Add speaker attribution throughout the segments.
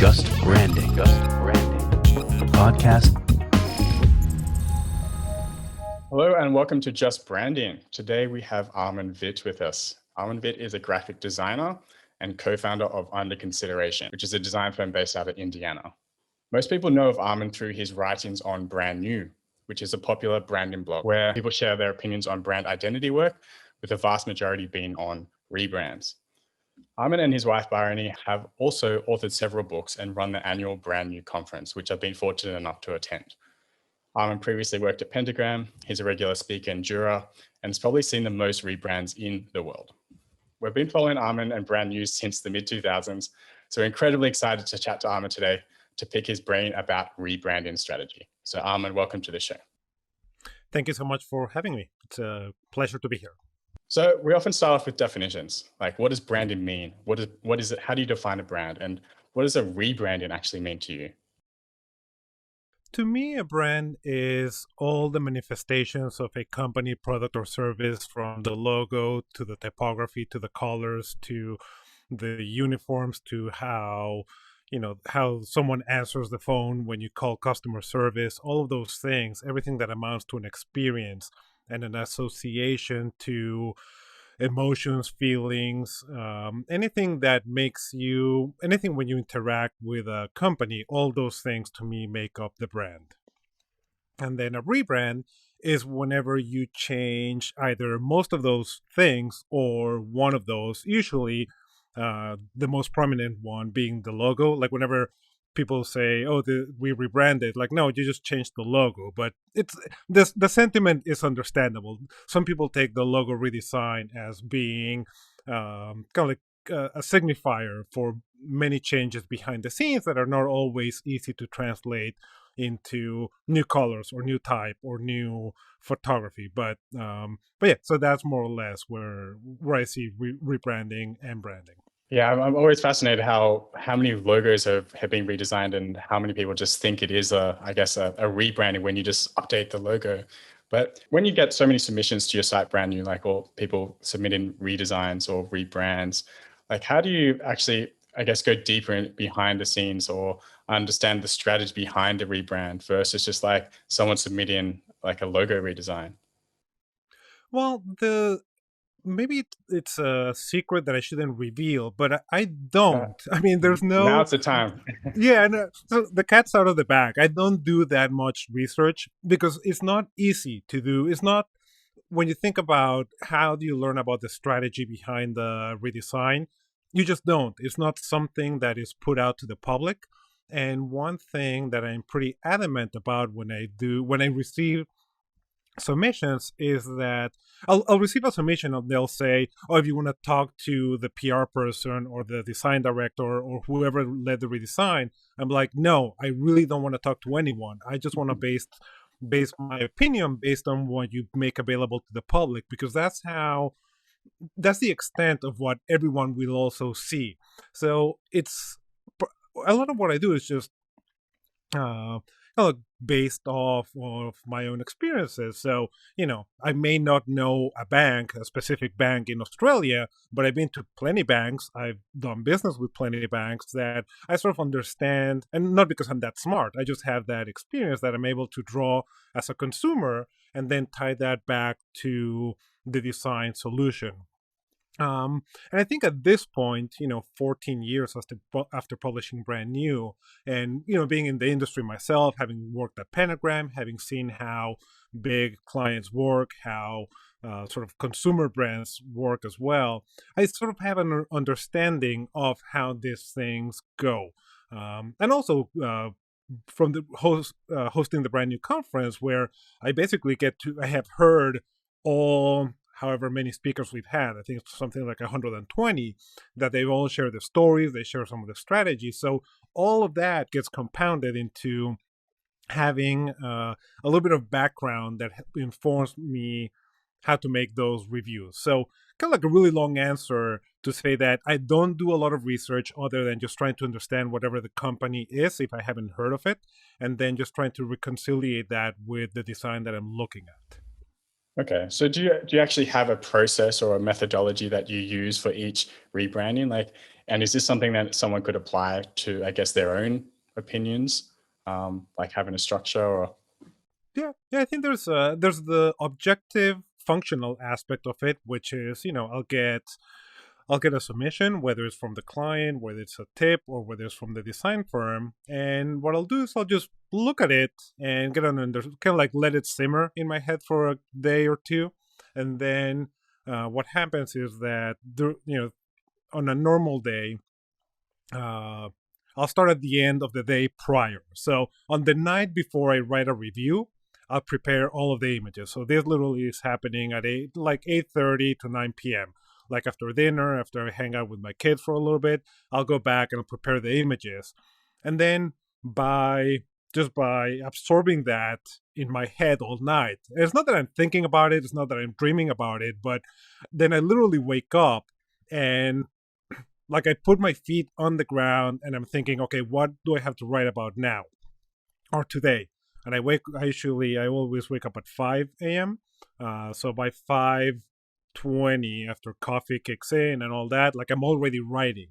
Speaker 1: Just Branding. Podcast.
Speaker 2: Hello and welcome to Just Branding. Today we have Armin Vit with us. Armin Vit is a graphic designer and co-founder of Under Consideration, which is a design firm based out of Indiana. Most people know of Armin through his writings on Brand New, which is a popular branding blog where people share their opinions on brand identity work, with the vast majority being on rebrands. Armin and his wife Bharani have also authored several books and run the annual Brand New conference, which I've been fortunate enough to attend. Armin previously worked at Pentagram, he's a regular speaker and juror, and has probably seen the most rebrands in the world. We've been following Armin and Brand New since the mid-2000s, so we're incredibly excited to chat to Armin today to pick his brain about rebranding strategy. So Armin, welcome to the show.
Speaker 3: Thank you so much for having me. It's a pleasure to be here.
Speaker 2: So we often start off with definitions, like what does branding mean? What is it? How do you define a brand? And what does a rebranding actually mean to you?
Speaker 3: To me, a brand is all the manifestations of a company, product, or service, from the logo to the typography to the colors to the uniforms to how someone answers the phone when you call customer service. All of those things, everything that amounts to an experience and an association to emotions, feelings, anything when you interact with a company, all those things to me make up the brand. And then a rebrand is whenever you change either most of those things or one of those, usually the most prominent one being the logo. Like whenever people say, we rebranded, like, no, you just changed the logo. But the sentiment is understandable. Some people take the logo redesign as being kind of like a signifier for many changes behind the scenes that are not always easy to translate into new colors or new type or new photography. But yeah, so that's more or less where I see rebranding and branding.
Speaker 2: Yeah, I'm always fascinated how many logos have been redesigned and how many people just think it is a rebranding when you just update the logo. But when you get so many submissions to your site Brand New, like all people submitting redesigns or rebrands, like how do you actually, go deeper behind the scenes or understand the strategy behind the rebrand versus just like someone submitting like a logo redesign?
Speaker 3: Well, maybe it's a secret that I shouldn't reveal, but I don't. I mean, there's no.
Speaker 2: Now's the time.
Speaker 3: Yeah, no, so the cat's out of the bag. I don't do that much research because it's not easy to do. It's not, when you think about how do you learn about the strategy behind the redesign, you just don't. It's not something that is put out to the public. And one thing that I'm pretty adamant about when I receive submissions is that I'll receive a submission and they'll say, if you want to talk to the PR person or the design director or whoever led the redesign, I'm like, no, I really don't want to talk to anyone. I just want to base my opinion based on what you make available to the public, because that's the extent of what everyone will also see. So it's a lot of what I do is just based off of my own experiences. So, I may not know a specific bank in Australia, but I've been to plenty banks. I've done business with plenty banks that I sort of understand, and not because I'm that smart. I just have that experience that I'm able to draw as a consumer and then tie that back to the design solution. And I think at this point, 14 years after publishing Brand New, and being in the industry myself, having worked at Pentagram, having seen how big clients work, how sort of consumer brands work as well, I sort of have an understanding of how these things go, and also from the hosting the Brand New conference, where I have heard all however many speakers we've had. I think it's something like 120, that they've all shared their stories, they share some of the strategies. So all of that gets compounded into having a little bit of background that informs me how to make those reviews. So kind of like a really long answer to say that I don't do a lot of research other than just trying to understand whatever the company is, if I haven't heard of it, and then just trying to reconciliate that with the design that I'm looking at.
Speaker 2: Okay, so do you actually have a process or a methodology that you use for each rebranding? Like, And is this something that someone could apply to, I guess, their own opinions, like having a structure? Or
Speaker 3: Yeah, I think there's the objective functional aspect of it, which is, I'll get a submission, whether it's from the client, whether it's a tip, or whether it's from the design firm. And what I'll do is I'll just look at it and get an kind of like let it simmer in my head for a day or two. And then what happens is that, on a normal day, I'll start at the end of the day prior. So on the night before I write a review, I'll prepare all of the images. So this literally is happening at 8:30 to 9 p.m. Like after dinner, after I hang out with my kids for a little bit, I'll go back and I'll prepare the images. And then by absorbing that in my head all night, it's not that I'm thinking about it, it's not that I'm dreaming about it, but then I literally wake up and like I put my feet on the ground and I'm thinking, okay, what do I have to write about now or today? And I always wake up at 5 a.m. So by 5:20, after coffee kicks in and all that, like I'm already writing.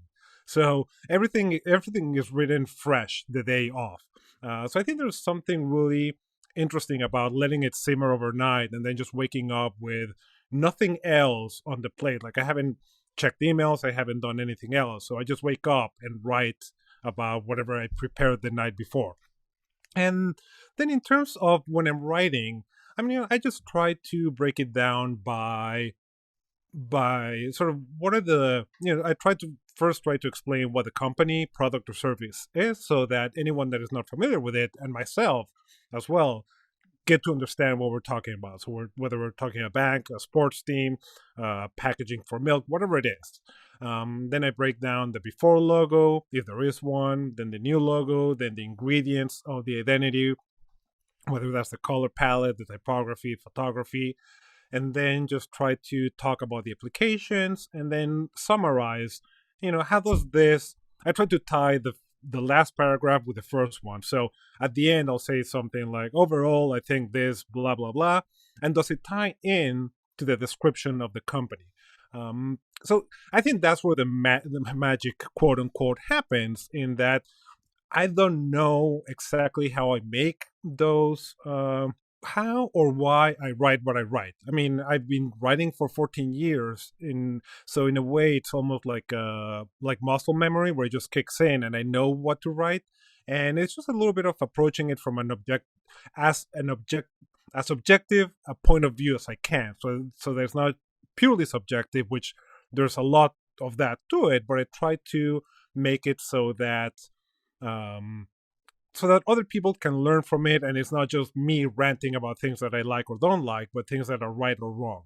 Speaker 3: So everything is written fresh the day off. So I think there's something really interesting about letting it simmer overnight and then just waking up with nothing else on the plate. Like I haven't checked emails, I haven't done anything else. So I just wake up and write about whatever I prepared the night before. And then in terms of when I'm writing, I mean, I just try to break it down by sort of what are the, I try to explain what the company, product, or service is so that anyone that is not familiar with it, and myself as well, get to understand what we're talking about. So whether we're talking a bank, a sports team, packaging for milk, whatever it is. Then I break down the before logo, if there is one, then the new logo, then the ingredients of the identity, whether that's the color palette, the typography, photography, and then just try to talk about the applications and then summarize, how does this, I try to tie the last paragraph with the first one. So at the end, I'll say something like, overall, I think this, blah, blah, blah. And does it tie in to the description of the company? So I think that's where the magic, quote unquote, happens, in that I don't know exactly how I make those, how or why I write what I write. I mean, I've been writing for 14 years, so in a way, it's almost like muscle memory, where it just kicks in and I know what to write. And it's just a little bit of approaching it from as objective a point of view as I can. So there's not purely subjective, which there's a lot of that to it, but I try to make it so that other people can learn from it, and it's not just me ranting about things that I like or don't like, but things that are right or wrong.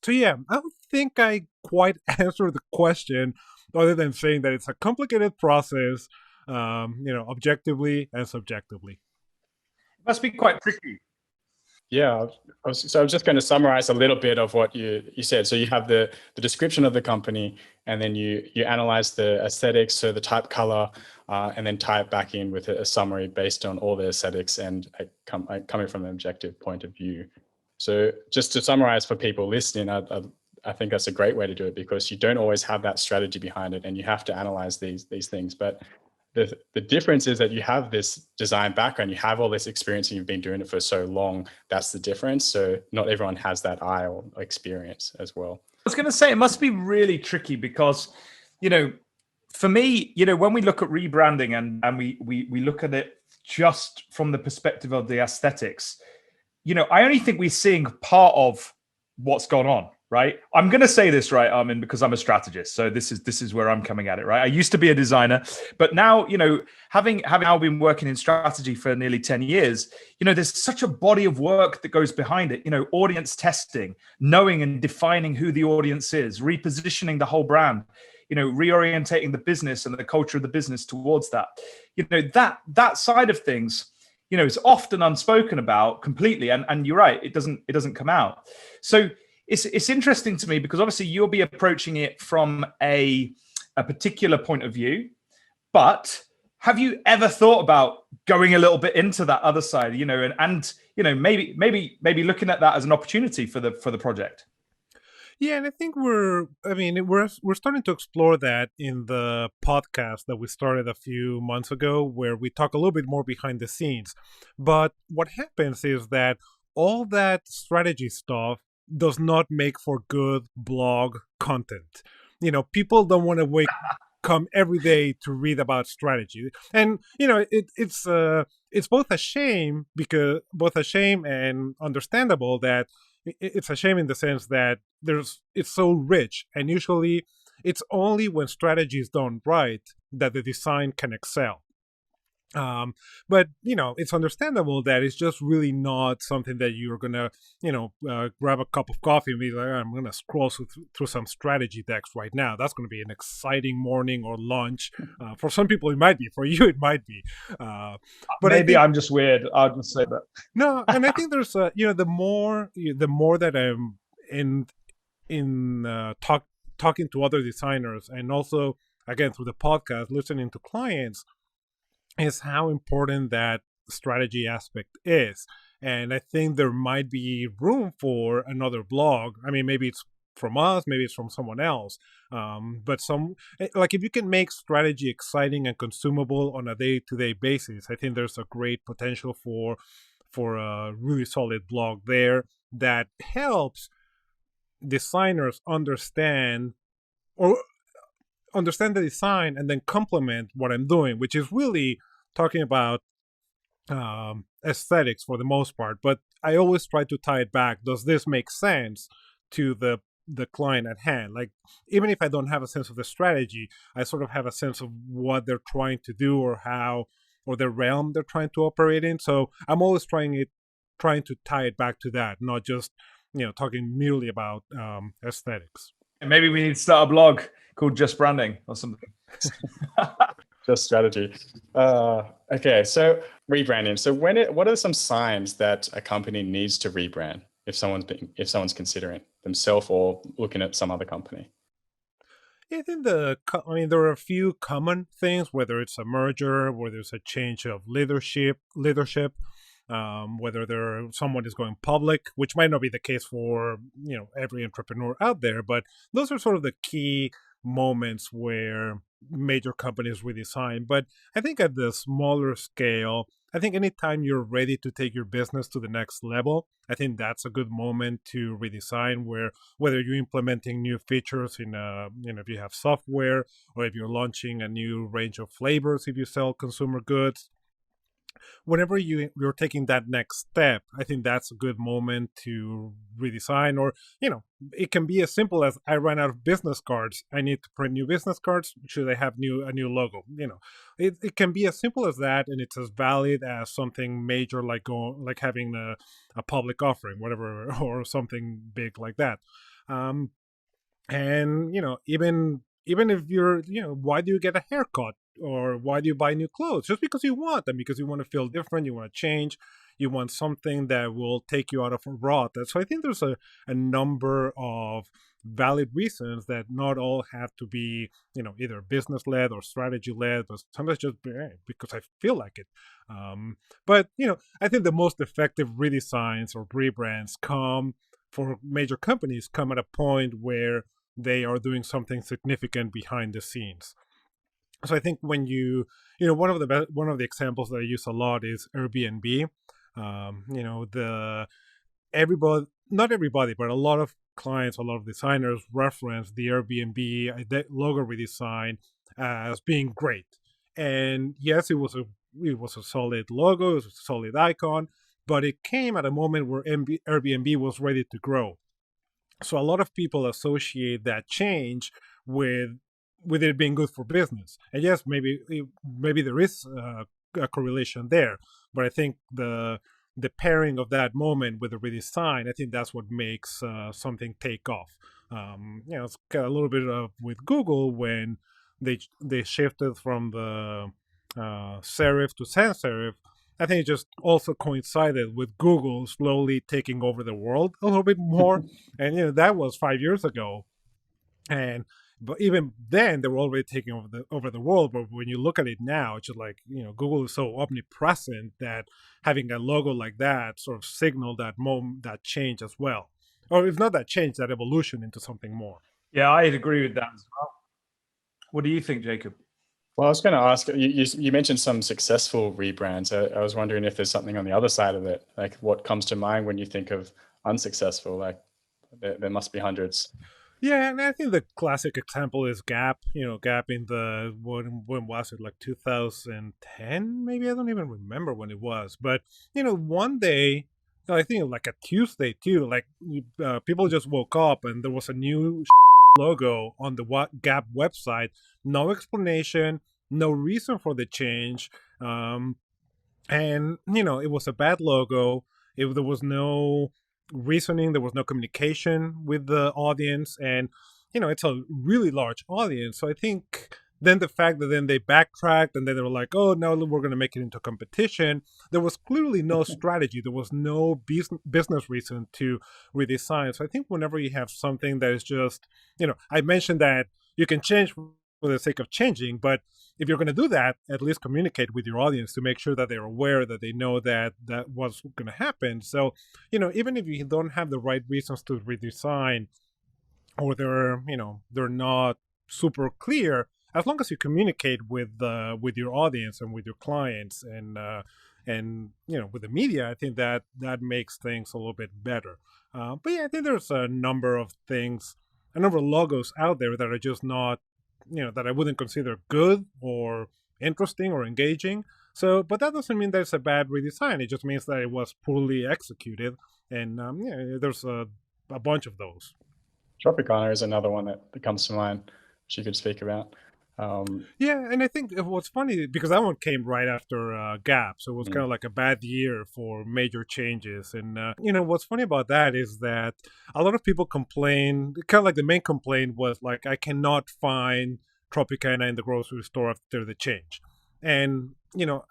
Speaker 3: So yeah, I don't think I quite answered the question, other than saying that it's a complicated process, objectively and subjectively.
Speaker 1: It must be quite tricky.
Speaker 2: Yeah, I was just going to summarize a little bit of what you said. So you have the description of the company, and then you analyze the aesthetics, so the type, color, and then tie it back in with a summary based on all the aesthetics and coming from an objective point of view. So just to summarize for people listening, I think that's a great way to do it, because you don't always have that strategy behind it, and you have to analyze these things. But the difference is that you have this design background, you have all this experience, and you've been doing it for so long. That's the difference. So not everyone has that eye or experience as well.
Speaker 1: I was going to say, it must be really tricky because, for me, when we look at rebranding and we look at it just from the perspective of the aesthetics, I only think we're seeing part of what's gone on. Right. I'm going to say this, right, Armin, because I'm a strategist. So this is where I'm coming at it. Right. I used to be a designer, but now, having now been working in strategy for nearly 10 years, there's such a body of work that goes behind it. Audience testing, knowing and defining who the audience is, repositioning the whole brand, reorientating the business and the culture of the business towards that. That side of things, is often unspoken about completely. And you're right, it doesn't come out. So it's interesting to me because obviously you'll be approaching it from a particular point of view, but have you ever thought about going a little bit into that other side, and maybe looking at that as an opportunity for the project?
Speaker 3: Yeah, and I think we're starting to explore that in the podcast that we started a few months ago, where we talk a little bit more behind the scenes. But what happens is that all that strategy stuff does not make for good blog content. People don't want to come every day to read about strategy, and it's both a shame, because both a shame and understandable that it's a shame in the sense that it's so rich, and usually it's only when strategy is done right that the design can excel. But it's understandable that it's just really not something that you're gonna grab a cup of coffee and be like, I'm gonna scroll through some strategy text right now. That's gonna be an exciting morning or lunch. For some people it might be, for you it might be, but
Speaker 1: maybe I'm just weird. I'll just say that.
Speaker 3: No, and I think there's the more that I'm talking to other designers, and also again through the podcast, listening to clients, is how important that strategy aspect is. And I think there might be room for another blog. I mean, maybe it's from us, maybe it's from someone else. But like, if you can make strategy exciting and consumable on a day-to-day basis, I think there's a great potential for a really solid blog there that helps designers understand the design and then complement what I'm doing, which is really talking about aesthetics for the most part. But I always try to tie it back. Does this make sense to the client at hand? Like, even if I don't have a sense of the strategy, I sort of have a sense of what they're trying to do, or the realm they're trying to operate in. So I'm always trying to tie it back to that, not just talking merely about aesthetics.
Speaker 1: And maybe we need to start a blog called Just Branding or something.
Speaker 2: Just strategy. Okay, so rebranding. So what are some signs that a company needs to rebrand if someone's considering themselves or looking at some other company?
Speaker 3: Yeah, I think there are a few common things, whether it's a merger, whether it's a change of leadership, whether someone is going public, which might not be the case for every entrepreneur out there, but those are sort of the key moments where major companies redesign. But I think at the smaller scale, I think anytime you're ready to take your business to the next level, I think that's a good moment to redesign, whether you're implementing new features if you have software, or if you're launching a new range of flavors, if you sell consumer goods. Whenever you're taking that next step, I think that's a good moment to redesign. Or it can be as simple as, I ran out of business cards, I need to print new business cards, should I have a new logo? It can be as simple as that, and it's as valid as something major like having a public offering, whatever, or something big like that. And even if you're, why do you get a haircut, or why do you buy new clothes? Just because you want them, because you want to feel different, you want to change, you want something that will take you out of a rut. So I think there's a number of valid reasons that not all have to be, either business led or strategy led, but sometimes just because I feel like it. But I think the most effective redesigns or rebrands for major companies come at a point where they are doing something significant behind the scenes. So I think when one of the examples that I use a lot is Airbnb. Not everybody, but a lot of clients, a lot of designers reference the Airbnb logo redesign as being great. And yes, it was a solid logo, it was a solid icon, but it came at a moment where Airbnb was ready to grow. So a lot of people associate that change with it being good for business. And yes, maybe there is a correlation there, but I think the pairing of that moment with the redesign, I think that's what makes something take off. It's got a little bit of with Google when they shifted from the serif to sans serif. I think it just also coincided with Google slowly taking over the world a little bit more. And that was 5 years ago. But even then, they were already taking over the world. But when you look at it now, it's just like, Google is so omnipresent that having a logo like that sort of signaled that change as well. or if not that change, that evolution into something more.
Speaker 1: Yeah, I'd agree with that as well. What do you think, Jacob?
Speaker 2: Well, I was going to ask, you mentioned some successful rebrands. I was wondering if there's something on the other side of it, like what comes to mind when you think of unsuccessful, like there must be hundreds.
Speaker 3: Yeah, and I think the classic example is Gap. Gap in when was it, like 2010? Maybe, I don't even remember when it was. But one day, I think like a Tuesday too, like people just woke up and there was a new logo on the Gap website. No explanation, no reason for the change, and it was a bad logo. There was no reasoning, there was no communication with the audience, and it's a really large audience. So I think then the fact that then they backtracked and then they were like, oh, now we're going to make it into competition, there was clearly no strategy, there was no business reason to redesign. So I think whenever you have something that is just, I mentioned that you can change for the sake of changing, but if you're going to do that, at least communicate with your audience to make sure that they're aware, that they know that what's going to happen. So, even if you don't have the right reasons to redesign, or they're not super clear, as long as you communicate with your audience and with your clients and with the media, I think that makes things a little bit better. But yeah, I think there's a number of logos out there that are just not, that I wouldn't consider good or interesting or engaging. So, but that doesn't mean that it's a bad redesign. It just means that it was poorly executed. And there's a bunch of those.
Speaker 2: Tropicana is another one that comes to mind, which you could speak about.
Speaker 3: Yeah, and I think what's funny, because that one came right after Gap, so it was kind of like a bad year for major changes. And what's funny about that is that a lot of people complain, kind of like the main complaint was like, I cannot find Tropicana in the grocery store after the change. And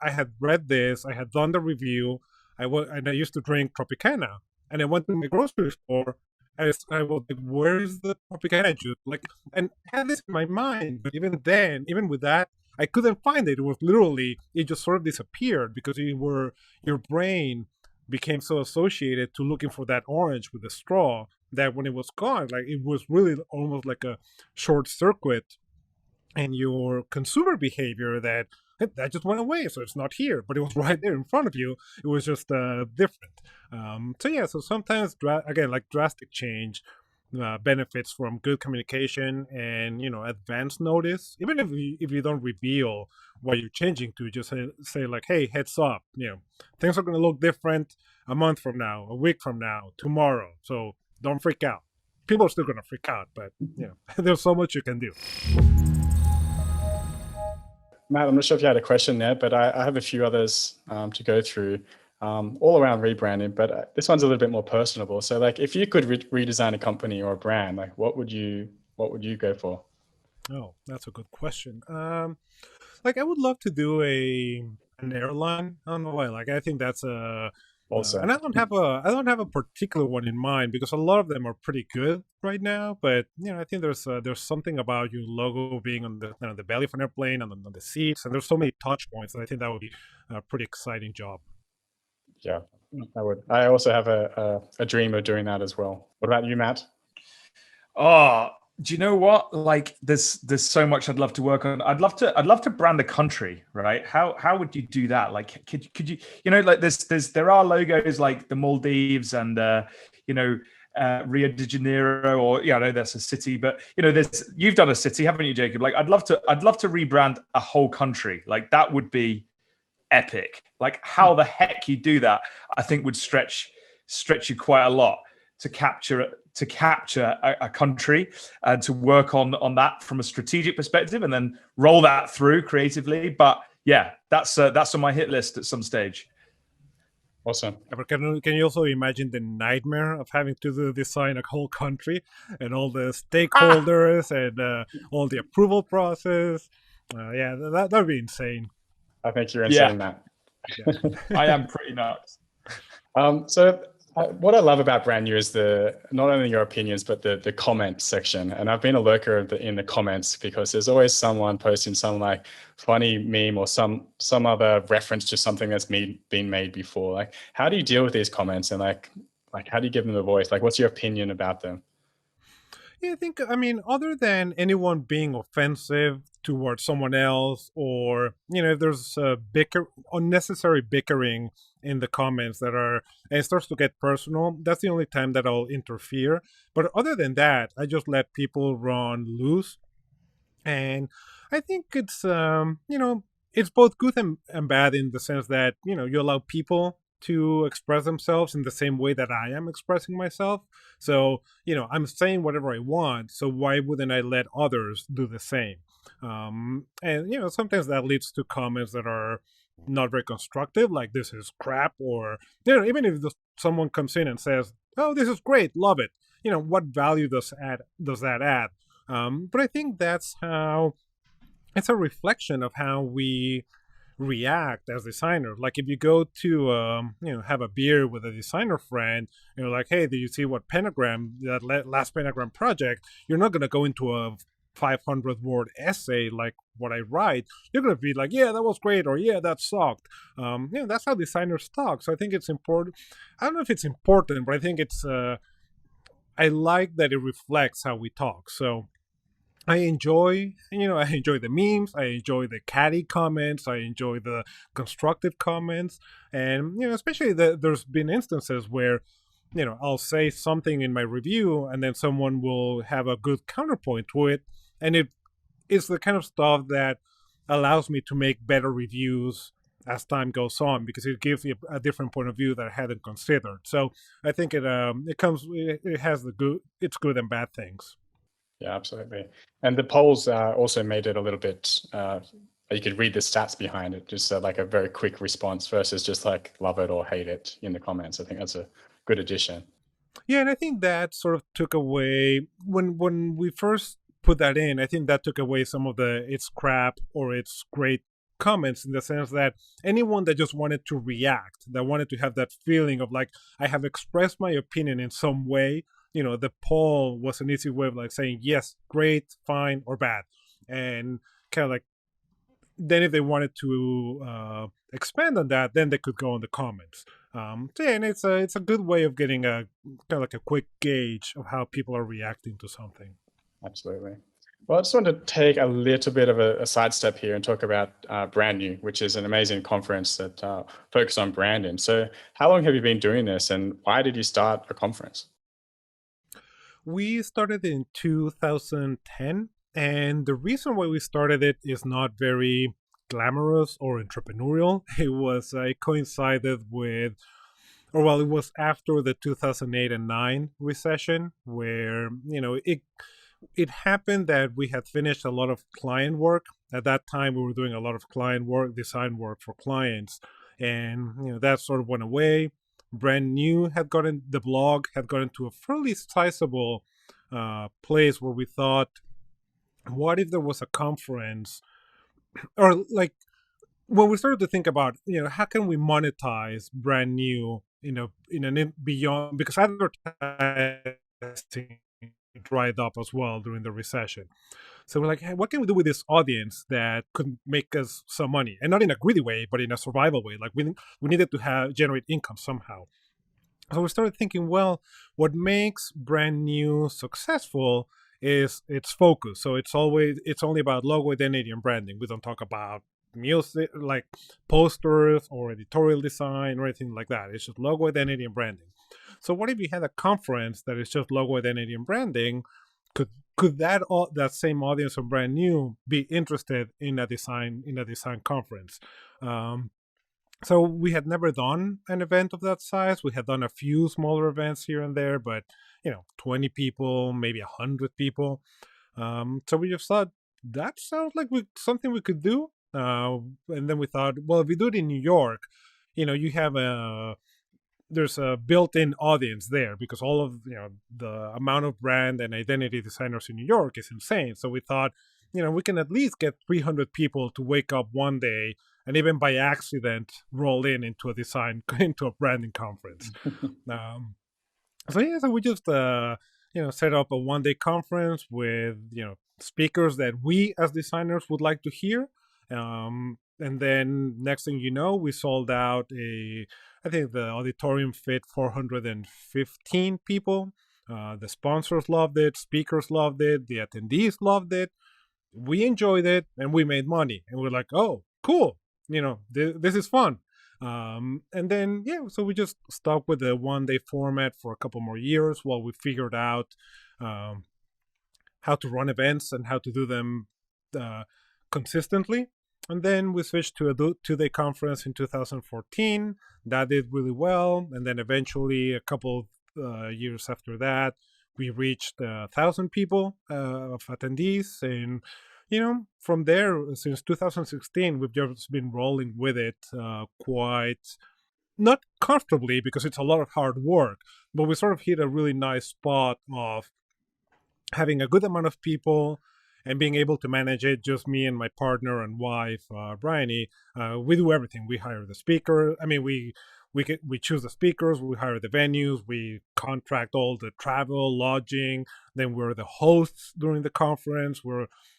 Speaker 3: I had read this, I had done the review, and I used to drink Tropicana, and I went to my grocery store. I was like, where is the Tropicana juice? Like, and I had this in my mind, but even then, even with that, I couldn't find it. It was literally, it just sort of disappeared because your brain became so associated to looking for that orange with the straw that when it was gone, like it was really almost like a short circuit in your consumer behavior that just went away. So it's not here, but it was right there in front of you. It was just different. So sometimes, drastic change benefits from good communication and, advance notice. Even if you don't reveal what you're changing to, just say like, hey, heads up, things are going to look different a month from now, a week from now, tomorrow. So don't freak out. People are still going to freak out, but, there's so much you can do.
Speaker 2: Matt, I'm not sure if you had a question there, but I have a few others to go through, all around rebranding, but this one's a little bit more personable. So like, if you could redesign a company or a brand, like what would you go for?
Speaker 3: Oh, that's a good question. Like I would love to do an airline. I don't know why. Like I think that's and I don't have a particular one in mind because a lot of them are pretty good right now. But I think there's something about your logo being on the belly of an airplane and on the seats, and there's so many touch points. And I think that would be a pretty exciting job.
Speaker 2: Yeah, I would. I also have a dream of doing that as well. What about you, Matt?
Speaker 1: Oh, do you know what? Like, there's so much I'd love to work on. I'd love to brand a country, right? How would you do that? Like, could you, like there are logos like the Maldives and Rio de Janeiro, or I know that's a city, but you've done a city, haven't you, Jacob? Like, I'd love to rebrand a whole country. Like, that would be epic. Like, how the heck you do that, I think would stretch you quite a lot to capture a country and to work on that from a strategic perspective and then roll that through creatively. But yeah, that's on my hit list at some stage.
Speaker 2: Awesome.
Speaker 3: Can you also imagine the nightmare of having to design a whole country and all the stakeholders and all the approval process? Yeah, that would be insane.
Speaker 2: I think you're insane, Matt.
Speaker 1: Yeah. I am pretty nuts.
Speaker 2: So what I love about Brand New is not only your opinions, but the comment section. And I've been a lurker in the comments because there's always someone posting some like funny meme or some other reference to something that's been made before. Like, how do you deal with these comments? And like, Like, how do you give them a voice? Like, what's your opinion about them?
Speaker 3: Yeah, I mean, other than anyone being offensive towards someone else, or, if there's unnecessary bickering in the comments and it starts to get personal, that's the only time that I'll interfere. But other than that, I just let people run loose. And I think it's both good and bad in the sense that, you allow people to express themselves in the same way that I am expressing myself. So, I'm saying whatever I want. So why wouldn't I let others do the same? And, sometimes that leads to comments that are not very constructive, like this is crap, or, even if someone comes in and says, oh, this is great, love it. What value does that add? But I think that's how it's a reflection of how we react as designers. Like if you go to have a beer with a designer friend, and you're like, hey, did you see what pentagram, that last pentagram project? You're not going to go into a 500-word essay like what I write. You're going to be like, yeah, that was great, or yeah, that sucked. That's how designers talk. So I think it's important. I don't know if it's important, but I think it's I like that it reflects how we talk. So I enjoy the memes. I enjoy the catty comments. I enjoy the constructive comments. And, especially there's been instances where, I'll say something in my review and then someone will have a good counterpoint to it. And it is the kind of stuff that allows me to make better reviews as time goes on, because it gives me a different point of view that I hadn't considered. So I think it has it's good and bad things.
Speaker 2: Yeah, absolutely. And the polls also made it a little bit, you could read the stats behind it, just like a very quick response versus just like love it or hate it in the comments. I think that's a good addition.
Speaker 3: Yeah, and I think that sort of took away, when we first put that in, I think that took away some of the it's crap or it's great comments, in the sense that anyone that just wanted to react, that wanted to have that feeling of like, I have expressed my opinion in some way, the poll was an easy way of like saying yes, great, fine, or bad. And kind of like, then if they wanted to expand on that, then they could go in the comments. So yeah, and it's a good way of getting a kind of like a quick gauge of how people are reacting to something.
Speaker 2: Absolutely. Well, I just want to take a little bit of a sidestep here and talk about Brand New, which is an amazing conference that focuses on branding. So how long have you been doing this, and why did you start a conference?
Speaker 3: We started in 2010, and the reason why we started it is not very glamorous or entrepreneurial. It coincided with, or well, it was after the 2008 and 9 recession, where, it happened that we had finished a lot of client work. At that time, we were doing a lot of client work, design work for clients, and that sort of went away. Brand New the blog had gotten to a fairly sizable place where we thought, what if there was a conference, or like, when we started to think about, how can we monetize Brand New, beyond, because advertising dried up as well during the recession. So we're like, hey, what can we do with this audience that could make us some money? And not in a greedy way, but in a survival way. Like we needed to generate income somehow. So we started thinking, well, what makes Brand New successful is its focus. So it's only about logo identity and branding. We don't talk about music, like posters or editorial design or anything like that. It's just logo identity and branding. So what if you had a conference that is just logo identity and branding? Could that same audience of Brand New be interested in a design conference? So we had never done an event of that size. We had done a few smaller events here and there, but 20 people, maybe 100 people. So we just thought that sounds like something we could do. And then we thought, well, if we do it in New York, you have there's a built-in audience there, because all of the amount of brand and identity designers in New York is insane. So we thought, we can at least get 300 people to wake up one day and even by accident roll into a branding conference. So we just set up a one-day conference with speakers that we as designers would like to hear. And then next thing you know, we sold out I think the auditorium fit 415 people. The sponsors loved it, speakers loved it, the attendees loved it. We enjoyed it, and we made money. And we're like, oh, cool. This is fun. And then, so we just stuck with the 1-day format for a couple more years while we figured out how to run events and how to do them consistently. And then we switched to a 2-day conference in 2014. That did really well. And then eventually, a couple years after that, we reached 1,000 people of attendees. And, from there, since 2016, we've just been rolling with it quite, not comfortably because it's a lot of hard work, but we sort of hit a really nice spot of having a good amount of people and being able to manage it, just me and my partner and wife, Bryony. We do everything. We hire the speaker. I mean, we choose the speakers, we hire the venues, we contract all the travel, lodging. Then we're the hosts during the conference.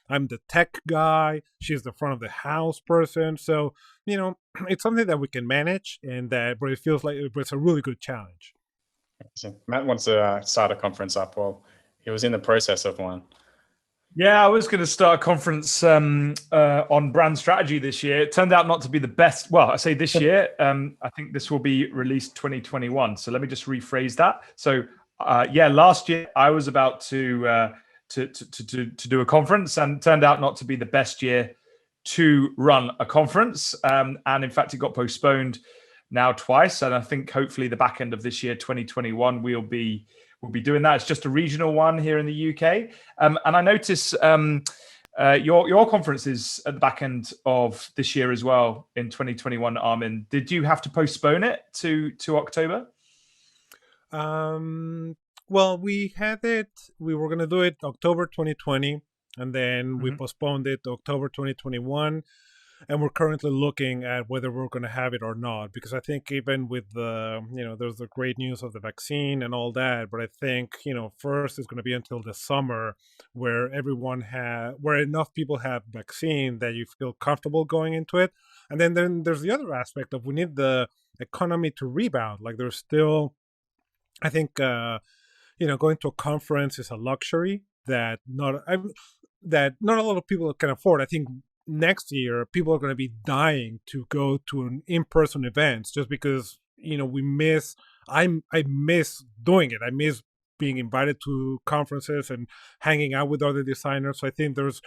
Speaker 3: I'm the tech guy. She's the front of the house person. So, it's something that we can manage, but it feels like it's a really good challenge.
Speaker 2: So Matt wants to start a conference up. Well, he was in the process of one.
Speaker 1: Yeah, I was going to start a conference on brand strategy this year. It turned out not to be the best. Well, I say this year. I think this will be released 2021. So let me just rephrase that. So last year I was about to do a conference, and turned out not to be the best year to run a conference. And in fact, it got postponed now twice. And I think hopefully the back end of this year, 2021, we'll be doing that. It's just a regional one here in the UK. And I notice your conference is at the back end of this year as well in 2021, Armin. Did you have to postpone it to October?
Speaker 3: Well, we were going to do it October 2020, and then we postponed it to October 2021. And we're currently looking at whether we're going to have it or not, because I think even with there's the great news of the vaccine and all that, but I think, first it's going to be until the summer where where enough people have vaccine that you feel comfortable going into it. And then there's the other aspect of we need the economy to rebound. Like there's still, I think, going to a conference is a luxury that not a lot of people can afford. I think next year people are going to be dying to go to an in-person events just because I miss doing it. I miss being invited to conferences and hanging out with other designers. So I think there's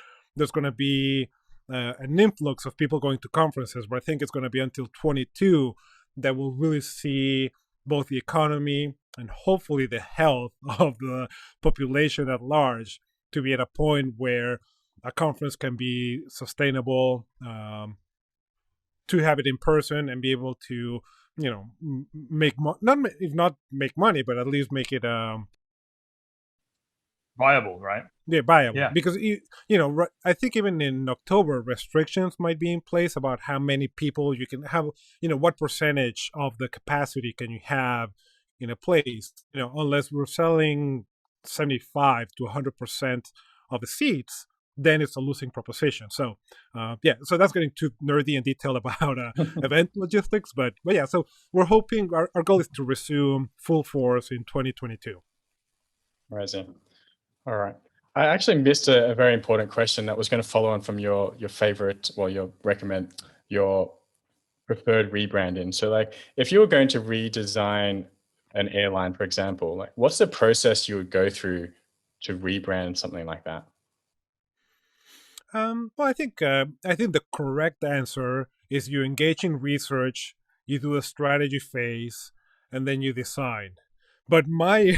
Speaker 3: going to be an influx of people going to conferences, but I think it's going to be until 22 that we'll really see both the economy and hopefully the health of the population at large to be at a point where a conference can be sustainable, to have it in person and be able to, not make money, but at least make it
Speaker 1: viable, right?
Speaker 3: Yeah, viable.
Speaker 1: Yeah.
Speaker 3: Because I think even in October, restrictions might be in place about how many people you can have. What percentage of the capacity can you have in a place? Unless we're selling 75 to 100% of the seats, then it's a losing proposition. So, so that's getting too nerdy and detailed about event logistics. But yeah, so we're hoping our goal is to resume full force in 2022.
Speaker 2: Amazing. All right. I actually missed a very important question that was going to follow on from your favorite, your preferred rebranding. So like, if you were going to redesign an airline, for example, like what's the process you would go through to rebrand something like that?
Speaker 3: Well, I think the correct answer is you engage in research, you do a strategy phase, and then you design. But my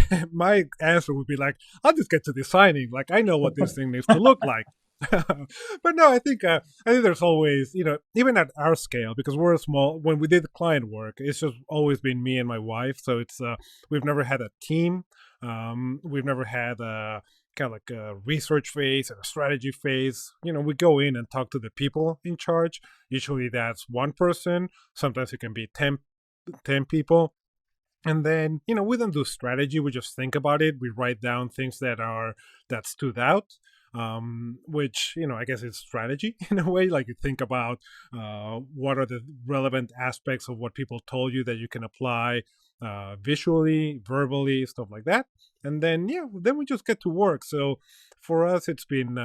Speaker 3: answer would be like, I'll just get to designing. Like I know what this thing needs to look like. But no, I think there's always, even at our scale, because we're small. When we did client work, it's just always been me and my wife. So it's we've never had a team. We've never had a kind of like a research phase and a strategy phase. We go in and talk to the people in charge. Usually that's one person. Sometimes it can be 10 people. And then, we don't do strategy. We just think about it. We write down things that stood out. which, I guess is strategy in a way. Like you think about what are the relevant aspects of what people told you that you can apply visually, verbally, stuff like that. And then, then we just get to work. So for us, it's been,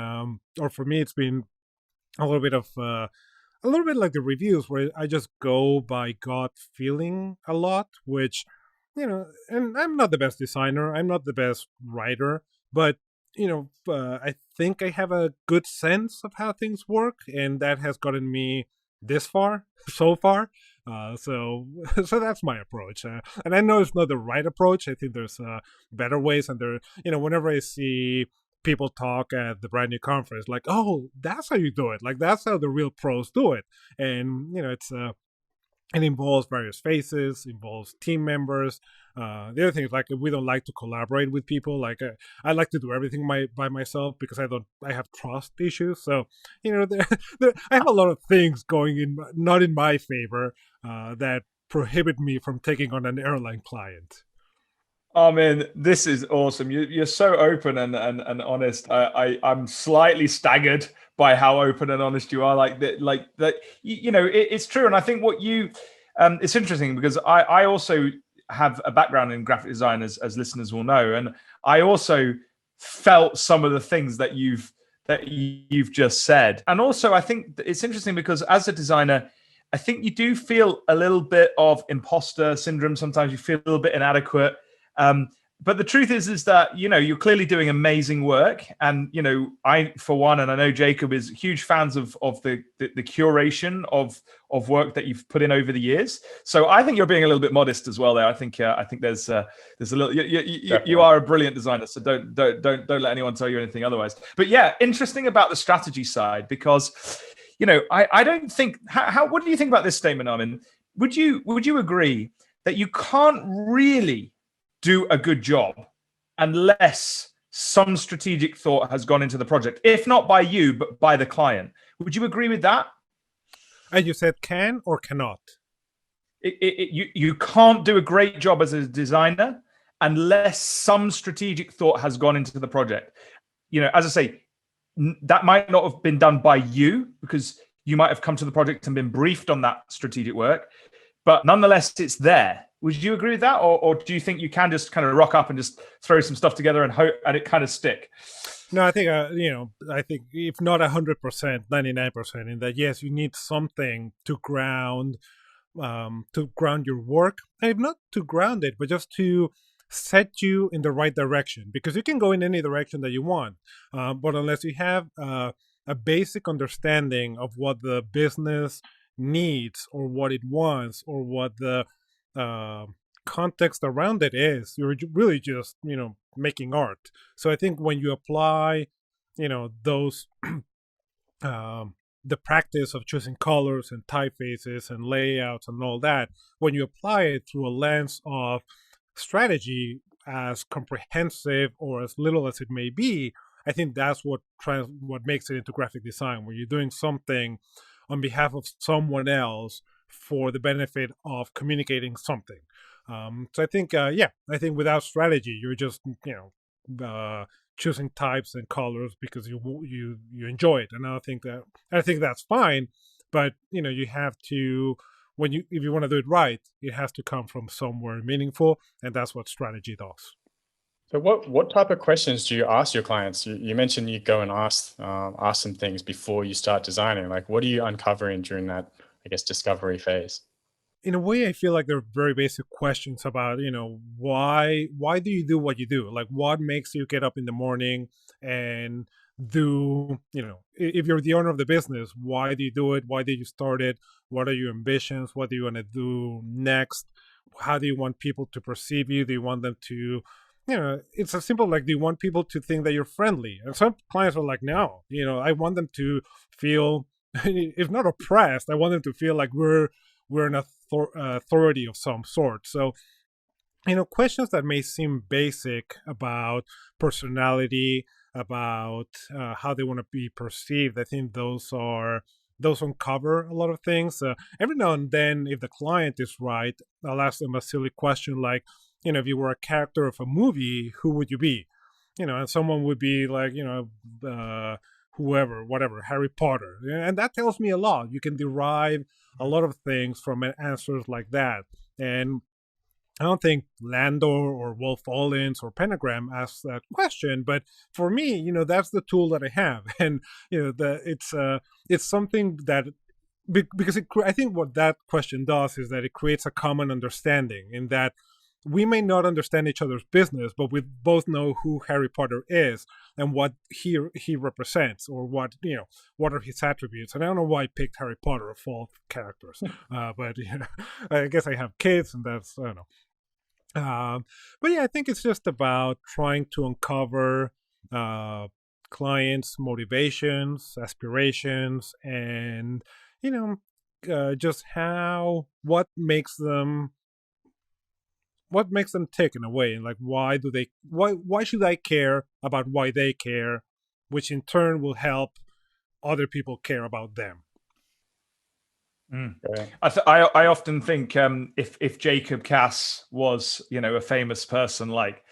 Speaker 3: or for me, it's been a little bit of, a little bit like the reviews where I just go by gut feeling a lot, which, and I'm not the best designer, I'm not the best writer, but, I think I have a good sense of how things work, and that has gotten me this far, so far. So that's my approach, and I know it's not the right approach. I think there's better ways, and whenever I see people talk at the brand new conference, like, oh, that's how you do it, like that's how the real pros do it, and it involves various faces, involves team members. The other thing is, like, we don't like to collaborate with people. Like, I like to do everything by myself because I have trust issues. So, I have a lot of things going in, not in my favor, that prohibit me from taking on an airline client.
Speaker 1: I mean, this is awesome. You're so open and honest. I'm slightly staggered by how open and honest you are. Like that. It's true. And I think it's interesting because I also have a background in graphic design, as listeners will know, and I also felt some of the things that you've just said. And also, I think it's interesting because as a designer, I think you do feel a little bit of imposter syndrome. Sometimes you feel a little bit inadequate. But the truth is that, you're clearly doing amazing work. And, I, for one, and I know Jacob is huge fans of the curation of work that you've put in over the years. So I think you're being a little bit modest as well there. I think there's a little, you are a brilliant designer. So don't let anyone tell you anything otherwise. But yeah, interesting about the strategy side, because, I don't think, what do you think about this statement, Armin? Would you agree that you can't really do a good job unless some strategic thought has gone into the project, if not by you, but by the client? Would you agree with that?
Speaker 3: And you said can or cannot?
Speaker 1: You can't do a great job as a designer unless some strategic thought has gone into the project. As I say, that might not have been done by you because you might have come to the project and been briefed on that strategic work, but nonetheless, it's there. Would you agree with that? Or do you think you can just kind of rock up and just throw some stuff together and hope and it kind of stick?
Speaker 3: No, I think, I think if not 100%, 99%, in that, yes, you need something to ground your work. And if not to ground it, but just to set you in the right direction, because you can go in any direction that you want. But unless you have a basic understanding of what the business needs or what it wants or what the context around it is, you're really just making art. So I think when you apply those the practice of choosing colors and typefaces and layouts and all that, when you apply it through a lens of strategy, as comprehensive or as little as it may be, I think that's what makes it into graphic design, where you're doing something on behalf of someone else for the benefit of communicating something. So I think, I think without strategy, you're just, choosing types and colors because you enjoy it, and I think that's fine. But you have to, if you want to do it right, it has to come from somewhere meaningful, and that's what strategy does.
Speaker 2: So what type of questions do you ask your clients? You mentioned you go and ask some things before you start designing. Like, what are you uncovering during that, I guess, discovery phase?
Speaker 3: In a way, I feel like they're very basic questions about, why do you do what you do? Like, what makes you get up in the morning and do, if you're the owner of the business, why do you do it? Why did you start it? What are your ambitions? What do you want to do next? How do you want people to perceive you? Do you want them to, it's as simple like, do you want people to think that you're friendly? And some clients are like, no, I want them to feel, if not oppressed, I want them to feel like we're an authority of some sort. So, questions that may seem basic about personality, about how they want to be perceived, I think those uncover a lot of things. Every now and then, if the client is right, I'll ask them a silly question like, if you were a character of a movie, who would you be? and someone would be like, whoever, whatever, Harry Potter. And that tells me a lot. You can derive a lot of things from answers like that. And I don't think Landor or Wolf Allens or Pentagram asked that question, but for me, that's the tool that I have, and it's something that because I think what that question does is that it creates a common understanding in that we may not understand each other's business, but we both know who Harry Potter is and what he represents, or what are his attributes. And I don't know why I picked Harry Potter of all characters, but I guess I have kids, and that's, I don't know. But yeah, I think it's just about trying to uncover clients' motivations, aspirations, and just what makes them tick in a way, and like why should I care about why they care, which in turn will help other people care about them.
Speaker 1: I often think if Jacob Cass was a famous person, like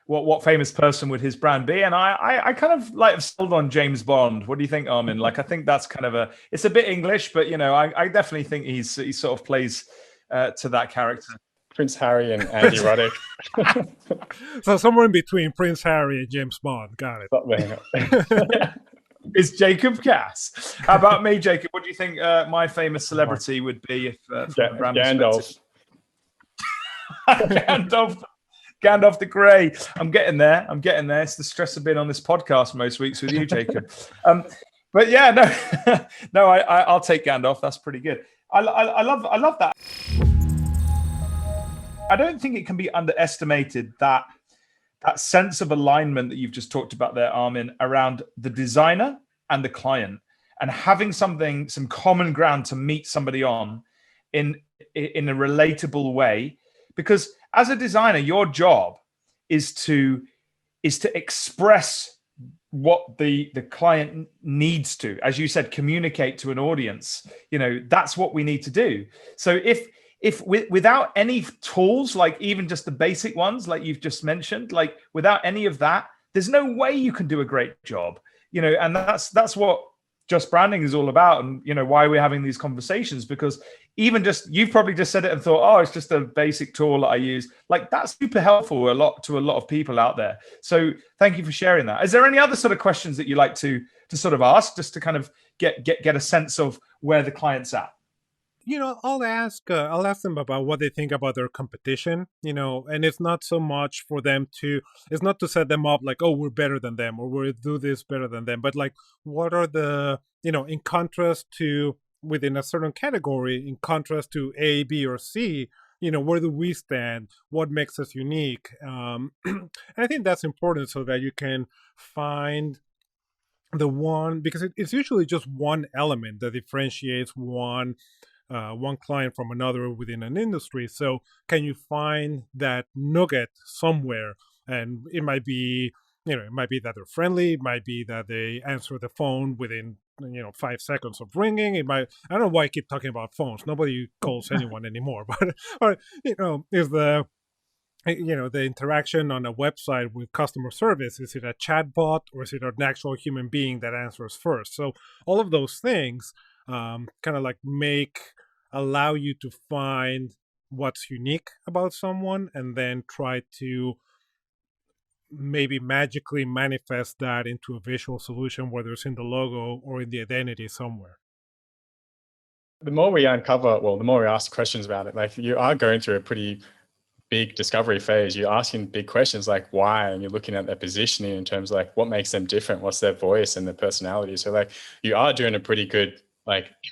Speaker 1: what famous person would his brand be? And I kind of like have sold on James Bond. What do you think, Armin? Like, I think that's kind of it's a bit English, but I definitely think he sort of plays to that character.
Speaker 2: Prince Harry and Andy Roddick.
Speaker 3: So somewhere in between Prince Harry and James Bond. Got
Speaker 2: it.
Speaker 1: Is Jacob Cass. How about me, Jacob? What do you think my famous celebrity would be if
Speaker 2: Gandalf?
Speaker 1: Gandalf the Grey. I'm getting there. It's the stress of being on this podcast most weeks with you, Jacob. But yeah, no, I'll take Gandalf. That's pretty good. I love that. I don't think it can be underestimated that sense of alignment that you've just talked about there, Armin, around the designer and the client, and having some common ground to meet somebody on in a relatable way. Because as a designer, your job is to express what the client needs to, as you said, communicate to an audience. That's what we need to do. So if without any tools, like even just the basic ones, like you've just mentioned, like without any of that, there's no way you can do a great job, and that's what Just Branding is all about. And, why we're having these conversations, because even you've probably just said it and thought, oh, it's just a basic tool that I use. Like, that's super helpful to a lot of people out there. So thank you for sharing that. Is there any other sort of questions that you like to sort of ask, just to kind of get a sense of where the client's at?
Speaker 3: I'll ask them about what they think about their competition, and it's not so much for them it's not to set them up like, oh, we're better than them, or we'll do this better than them, but like, what are the, in contrast to, within a certain category, in contrast to A, B, or C, where do we stand? What makes us unique? And I think that's important, so that you can find the one, because it's usually just one element that differentiates one client from another within an industry. So can you find that nugget somewhere? And it might be, that they're friendly. It might be that they answer the phone within, 5 seconds of ringing. It might, I don't know why I keep talking about phones. Nobody calls anyone anymore, but, is the interaction on a website with customer service, is it a chatbot, or is it an actual human being that answers first? So all of those things kind of like allow you to find what's unique about someone, and then try to maybe magically manifest that into a visual solution, whether it's in the logo or in the identity somewhere.
Speaker 2: The more we uncover, the more we ask questions about it, like, you are going through a pretty big discovery phase. You're asking big questions like why, and you're looking at their positioning in terms of like what makes them different, what's their voice and their personality. So like, you are doing a pretty good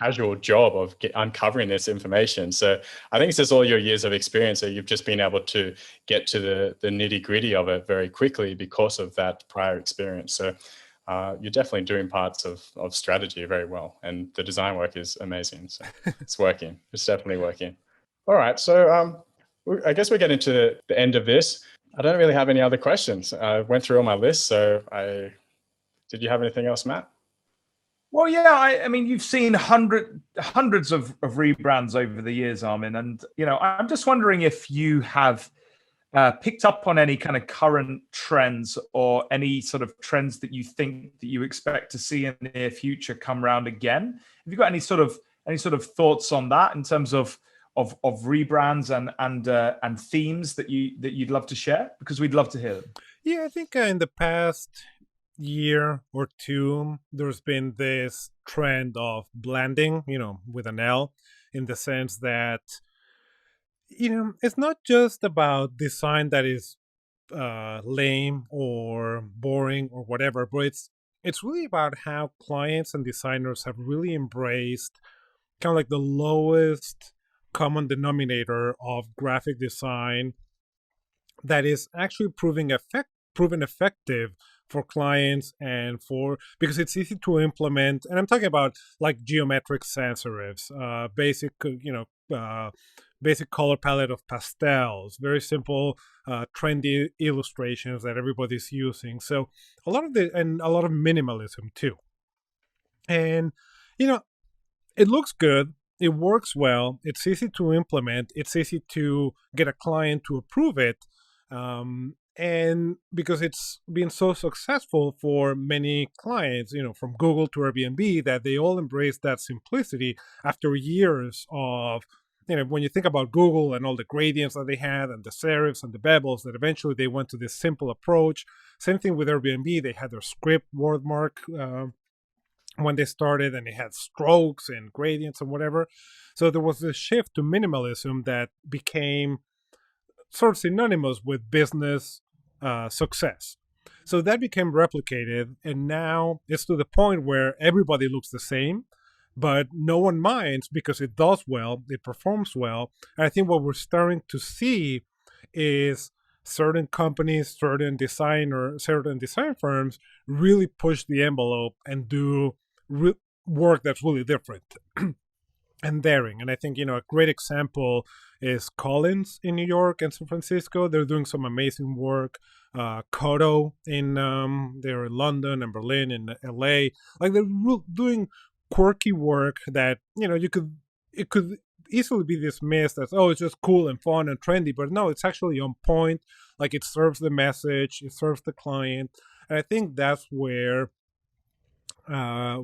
Speaker 2: casual job of uncovering this information. So I think it's just all your years of experience that you've just been able to get to the nitty gritty of it very quickly because of that prior experience. So you're definitely doing parts of strategy very well, and the design work is amazing. So it's working. It's definitely working. All right. So I guess we're getting to the end of this. I don't really have any other questions. I went through all my lists. So did you have anything else, Matt?
Speaker 1: Well, yeah, I mean, you've seen hundreds of rebrands over the years, Armin, and I'm just wondering if you have picked up on any kind of current trends or any sort of trends that you think that you expect to see in the near future come around again? Have you got any sort of thoughts on that in terms of rebrands and themes that you'd love to share? Because we'd love to hear them.
Speaker 3: Yeah, I think in the past year or two, there's been this trend of blending, with an L, in the sense that, it's not just about design that is lame or boring or whatever, but it's really about how clients and designers have really embraced kind of like the lowest common denominator of graphic design that is actually proven effective for clients and because it's easy to implement. And I'm talking about like geometric sans serifs, basic color palette of pastels, very simple, trendy illustrations that everybody's using. So a lot of minimalism too. And, it looks good. It works well. It's easy to implement. It's easy to get a client to approve it. And because it's been so successful for many clients, from Google to Airbnb, that they all embrace that simplicity after years of, when you think about Google and all the gradients that they had and the serifs and the bevels, that eventually they went to this simple approach. Same thing with Airbnb. They had their script wordmark when they started, and they had strokes and gradients and whatever. So there was this shift to minimalism that became sort of synonymous with business success. So that became replicated, and now it's to the point where everybody looks the same, but no one minds because it does well, it performs well. And I think what we're starting to see is certain companies, certain design firms really push the envelope and do work that's really different and daring. And I think, a great example is Collins in New York and San Francisco. They're doing some amazing work. Kodo they're in London and Berlin and LA. Like, they're doing quirky work that, it could easily be dismissed as, oh, it's just cool and fun and trendy. But no, it's actually on point. Like, it serves the message, it serves the client. And I think that's where I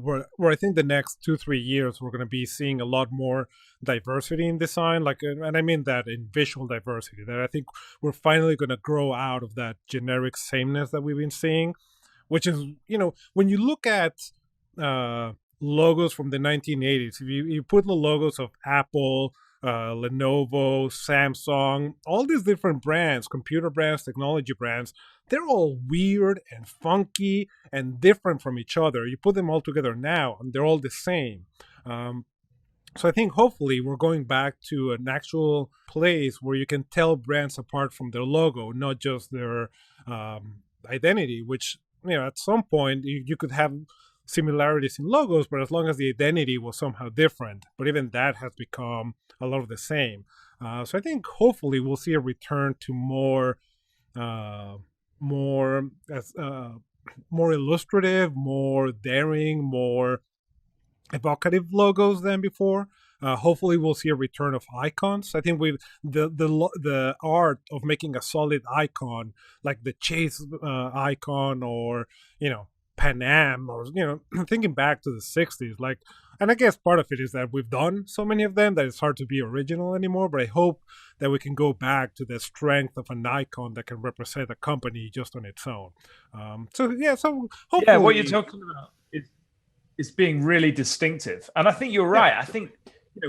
Speaker 3: think the next 2-3 years we're going to be seeing a lot more diversity in design, and I mean that in visual diversity, that I think we're finally going to grow out of that generic sameness that we've been seeing, which is, when you look at logos from the 1980s, if you put the logos of Apple, Lenovo, Samsung, all these different brands, computer brands, technology brands, they're all weird and funky and different from each other. You put them all together now, and they're all the same. So I think hopefully we're going back to an actual place where you can tell brands apart from their logo, not just their identity, which, at some point you could have similarities in logos, but as long as the identity was somehow different. But even that has become a lot of the same. So I think hopefully we'll see a return to more illustrative, more daring, more evocative logos than before. Hopefully we'll see a return of icons. I think the art of making a solid icon, like the Chase icon, or Pan Am, or thinking back to the 60s, and I guess part of it is that we've done so many of them that it's hard to be original anymore. But I hope that we can go back to the strength of an icon that can represent a company just on its own. So hopefully,
Speaker 1: what you're talking about is being really distinctive, and I think you're right. I think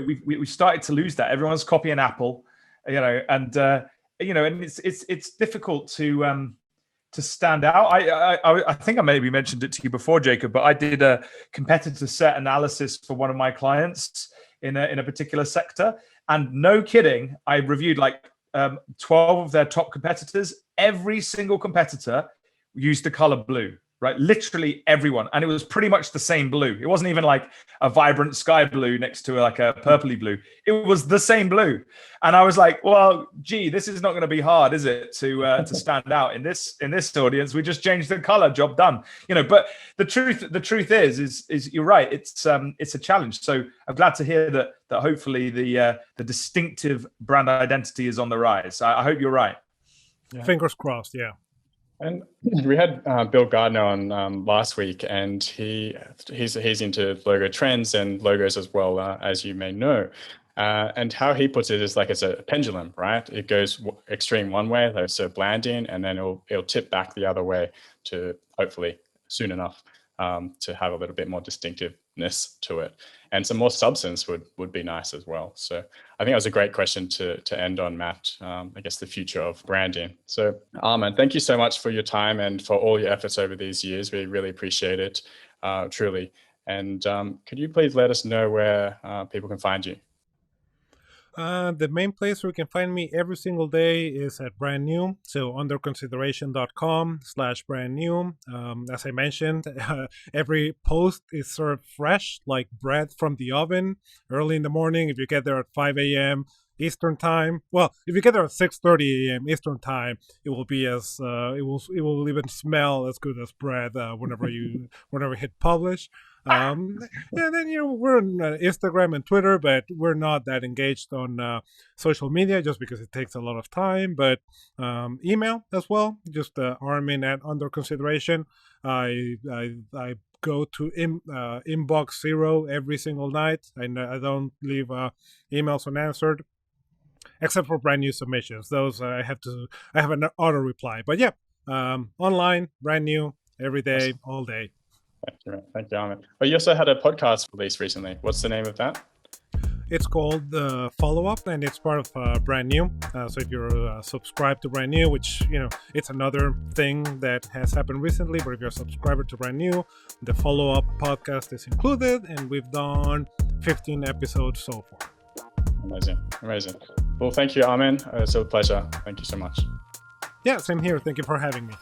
Speaker 1: we started to lose that. Everyone's copying Apple, and it's difficult to stand out. I think I maybe mentioned it to you before, Jacob, but I did a competitor set analysis for one of my clients in a particular sector, and no kidding, I reviewed 12 of their top competitors. Every single competitor used the color blue, right? Literally everyone. And it was pretty much the same blue. It wasn't even like a vibrant sky blue next to like a purpley blue. It was the same blue. And I was like, well, gee, this is not going to be hard, is it, to stand out in this audience? We just changed the color, job done. But the truth is you're right. It's a challenge. So I'm glad to hear that hopefully the distinctive brand identity is on the rise. I hope you're right.
Speaker 3: Fingers crossed. Yeah.
Speaker 2: And we had Bill Gardner on last week, and he's into logo trends and logos as well, as you may know. And how he puts it is like it's a pendulum, right? It goes extreme one way, so blanding, and then it'll tip back the other way to hopefully soon enough to have a little bit more distinctiveness to it. And some more substance would be nice as well. So I think that was a great question to end on, Matt. I guess the future of branding. So Armin, thank you so much for your time and for all your efforts over these years. We really appreciate it, truly. And could you please let us know where people can find you?
Speaker 3: The main place where you can find me every single day is at Brand New. So underconsideration.com/brand new. As I mentioned, every post is served fresh, like bread from the oven, early in the morning. If you get there at 5 a.m. Eastern time, well, if you get there at 6:30 a.m. Eastern time, it will be as it will even smell as good as bread whenever you hit publish. And then we're on Instagram and Twitter, but we're not that engaged on social media just because it takes a lot of time. But email as well, just Armin at Under Consideration. I go to inbox 0 every single night, and I don't leave emails unanswered, except for brand new submissions. Those I have an auto reply. But yeah, online, brand new, every day, all day.
Speaker 2: Thank you, Armin. But you also had a podcast released recently. What's the name of that?
Speaker 3: It's called the Follow Up, and it's part of Brand New. So if you're subscribed to Brand New, which it's another thing that has happened recently, but if you're a subscriber to Brand New, the Follow Up podcast is included, and we've done 15 episodes so far.
Speaker 2: Amazing. Well, thank you, Armin. It's a pleasure. Thank you so much.
Speaker 3: Yeah, same here. Thank you for having me.